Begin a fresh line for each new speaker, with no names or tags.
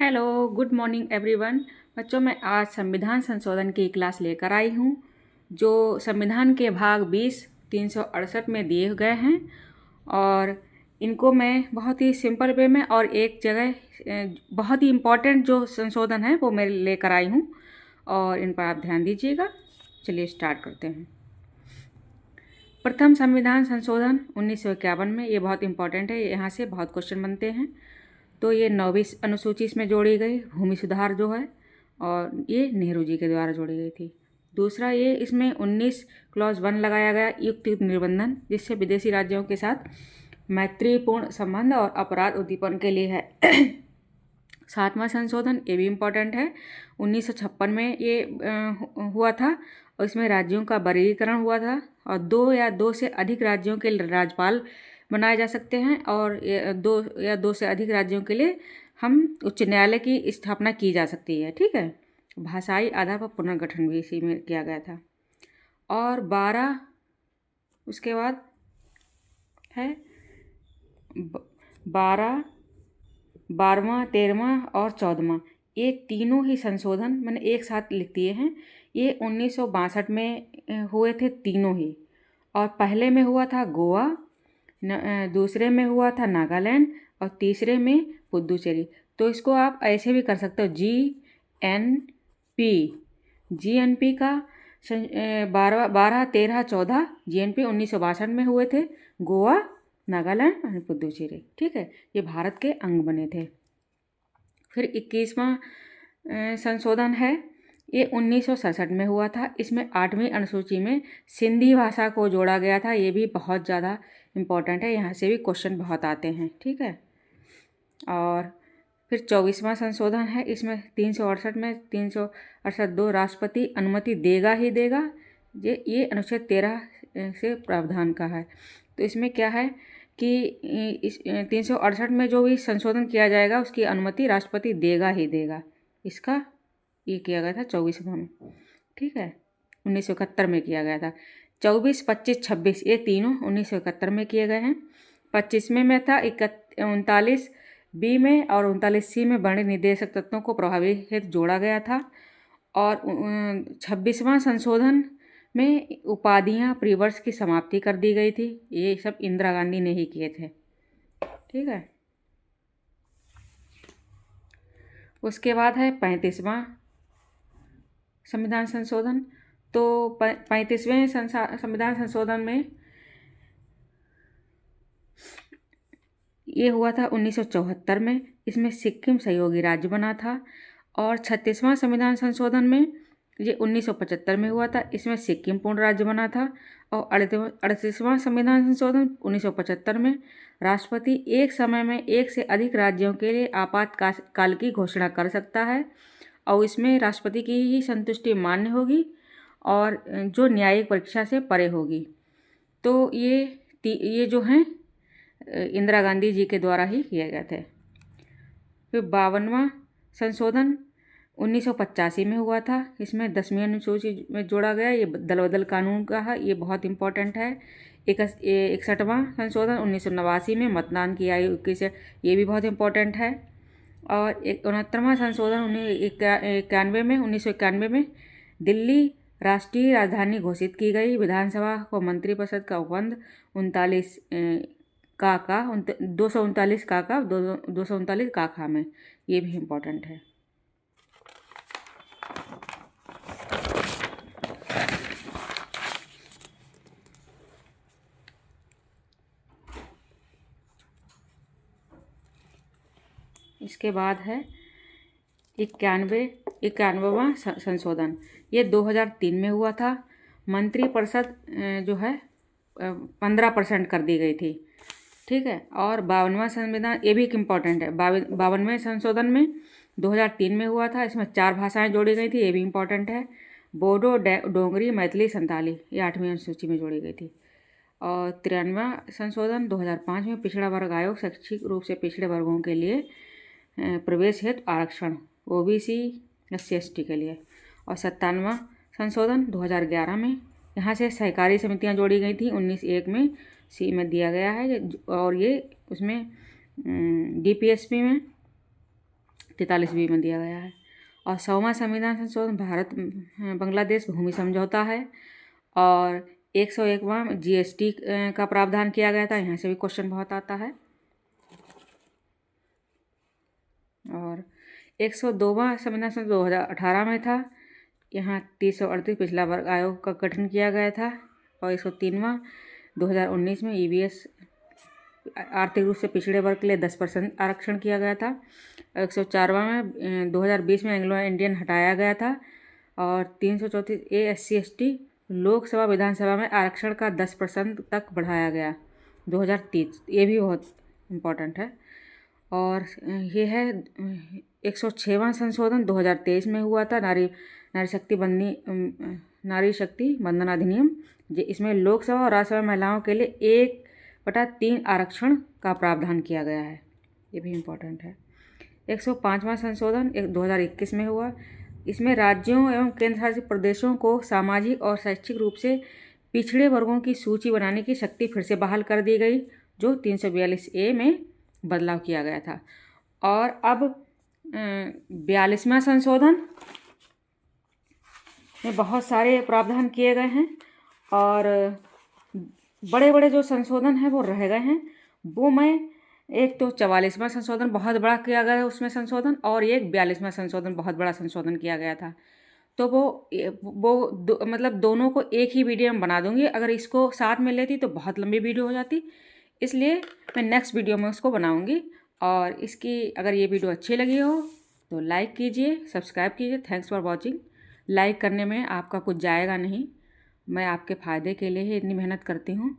Hello, good morning everyone. बच्चों, मैं आज संविधान संशोधन की क्लास लेकर आई हूँ जो संविधान के भाग 20 368 में दिए गए हैं। और इनको मैं बहुत ही सिंपल वे में और एक जगह बहुत ही इम्पोर्टेंट जो संशोधन है वो मैं लेकर आई हूँ और इन पर आप ध्यान दीजिएगा। चलिए स्टार्ट करते हैं। प्रथम संविधान संशोधन 1951 में, ये बहुत इंपॉर्टेंट है, यहाँ से बहुत क्वेश्चन बनते हैं। तो ये 9वीं अनुसूची इसमें जोड़ी गई, भूमि सुधार जो है, और ये नेहरू जी के द्वारा जोड़ी गई थी। दूसरा, ये इसमें 19 क्लॉज 1 लगाया गया, युक्त निबंधन, जिससे विदेशी राज्यों के साथ मैत्रीपूर्ण संबंध और अपराध उद्दीपन के लिए है। सातवां संशोधन, ये भी इम्पोर्टेंट है, 1956 में ये हुआ था और इसमें राज्यों का वर्गीकरण हुआ था और दो से अधिक राज्यों के राज्यपाल बनाए जा सकते हैं और दो से अधिक राज्यों के लिए हम उच्च न्यायालय की स्थापना की जा सकती है। ठीक है। भाषाई आधार पर पुनर्गठन भी इसी में किया गया था। और 12 उसके बाद है 12वां 13वां और 14वां, ये तीनों ही संशोधन मैंने एक साथ लिख दिए हैं। ये 1962 में हुए थे तीनों ही। और पहले में हुआ था गोवा, दूसरे में हुआ था नागालैंड और तीसरे में पुदुचेरी। तो इसको आप ऐसे भी कर सकते हो, GNP का 12 13 14 GNP 1962 में हुए थे, गोवा, नागालैंड और पुदुचेरी। ठीक है, ये भारत के अंग बने थे। फिर 21वां संशोधन है, ये 1967 में हुआ था। इसमें 8वीं अनुसूची में सिंधी भाषा को जोड़ा गया था। ये भी बहुत ज़्यादा इम्पोर्टेंट है, यहाँ से भी क्वेश्चन बहुत आते हैं। ठीक है। और फिर 24वां संशोधन है, इसमें 368 में 368(2) राष्ट्रपति अनुमति देगा ही देगा। ये अनुच्छेद 13 से प्रावधान का है। तो इसमें क्या है कि इस 368 में जो भी संशोधन किया जाएगा उसकी अनुमति राष्ट्रपति देगा ही देगा। इसका ये किया गया था 24वां में। ठीक है, 1971 में किया गया था। 24, 25, 26 ये तीनों 1971 में किए गए हैं। 25वें में था 39B में और 39C में वर्णित निर्देशक तत्वों को प्रभावी हेतु जोड़ा गया था। और 26वां संशोधन में उपाधियां प्रीवर्ष की समाप्ति कर दी गई थी। ये सब इंदिरा गांधी ने ही किए थे। ठीक है। उसके बाद है 35वां संविधान संशोधन। तो 35वें संविधान संशोधन में ये हुआ था 1974 में। इसमें सिक्किम सहयोगी राज्य बना था। और 36वां संविधान संशोधन में ये 1975 में हुआ था। इसमें सिक्किम पूर्ण राज्य बना था। और 38वां संविधान संशोधन 1975 में राष्ट्रपति एक समय में एक से अधिक राज्यों के लिए आपातकाल की घोषणा कर सकता है और इसमें राष्ट्रपति की ही संतुष्टि मान्य होगी और जो न्यायिक परीक्षा से परे होगी। तो ये जो हैं इंदिरा गांधी जी के द्वारा ही किए गए थे। फिर 52वां संशोधन 1985 में हुआ था। इसमें 10वीं अनुसूची में जोड़ा गया। ये दल बदल कानून का है, ये बहुत इंपॉर्टेंट है। 61वां संशोधन 1989 में मतदान की आयु 21 है, ये भी बहुत इंपॉर्टेंट है। और 69वां संशोधन 1991 में दिल्ली राष्ट्रीय राजधानी घोषित की गई। विधानसभा को मंत्रिपरिषद का उपबंध 239 काका में, ये भी इम्पोर्टेंट है। इसके बाद है 91वां संशोधन। ये 2003 में हुआ था। मंत्रिपरिषद जो है 15% कर दी गई थी। ठीक है। और 52वां संविधान, ये भी एक इम्पॉर्टेंट है। 52वें संशोधन में 2003 में हुआ था। इसमें 4 भाषाएं जोड़ी गई थी, ये भी इम्पॉर्टेंट है। बोडो, डोगरी, मैथिली, संताली, ये 8वीं अनुसूची में जोड़ी गई थी। और 93वां संशोधन 2005 में पिछड़ा वर्ग आयोग शैक्षिक रूप से पिछड़े वर्गों के लिए प्रवेश हेतु आरक्षण, OBC, SC/ST के लिए। और 97वां संशोधन 2011 में, यहाँ से सहकारी समितियाँ जोड़ी गई थी। 19(1) में C में दिया गया है। और ये उसमें DPSP में 43 में दिया गया है। और 100वां संविधान संशोधन भारत बांग्लादेश भूमि समझौता है। और 101वां GST का प्रावधान किया गया था, यहाँ से भी क्वेश्चन बहुत आता है। और 102वां संविधान संशोधन 2018 में था, यहाँ 338 पिछड़ा वर्ग आयोग का गठन किया गया था। और 103वां 2019 में EBS आर्थिक रूप से पिछड़े वर्ग के लिए 10% आरक्षण किया गया था। 104वां में 2020 में एंग्लो इंडियन हटाया गया था। और 334A SC/ST लोकसभा विधानसभा में आरक्षण का 10% तक बढ़ाया गया 2030, ये भी बहुत इम्पोर्टेंट है। और ये है 106वां संशोधन 2023 में हुआ था, नारी शक्ति बंधन अधिनियम। इसमें लोकसभा और राज्यसभा महिलाओं के लिए 1/3 आरक्षण का प्रावधान किया गया है, ये भी इम्पोर्टेंट है। 105वां संशोधन 2021 में हुआ। इसमें राज्यों एवं केंद्र शासित प्रदेशों को सामाजिक और शैक्षिक रूप से पिछड़े वर्गों की सूची बनाने की शक्ति फिर से बहाल कर दी गई, जो 342A में बदलाव किया गया था। और अब 42वां संशोधन में बहुत सारे प्रावधान किए गए हैं, और बड़े बड़े जो संशोधन हैं वो रह गए हैं। वो मैं एक तो 44वां संशोधन बहुत बड़ा किया गया है उसमें संशोधन, और एक 42वां संशोधन बहुत बड़ा संशोधन किया गया था। तो मतलब दोनों को एक ही वीडियो में बना दूंगी। अगर इसको साथ में लेती तो बहुत लंबी वीडियो हो जाती, इसलिए मैं नेक्स्ट वीडियो में उसको बनाऊंगी। और इसकी अगर ये वीडियो अच्छी लगी हो तो लाइक कीजिए, सब्सक्राइब कीजिए। Thanks for watching. लाइक करने में आपका कुछ जाएगा नहीं, मैं आपके फ़ायदे के लिए ही इतनी मेहनत करती हूँ।